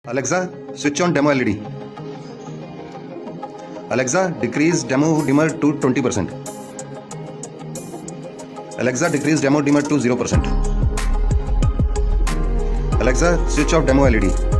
Alexa, switch on demo LED. Alexa, decrease demo dimmer to 20%. Alexa, decrease demo dimmer to 0%. Alexa, switch off demo LED.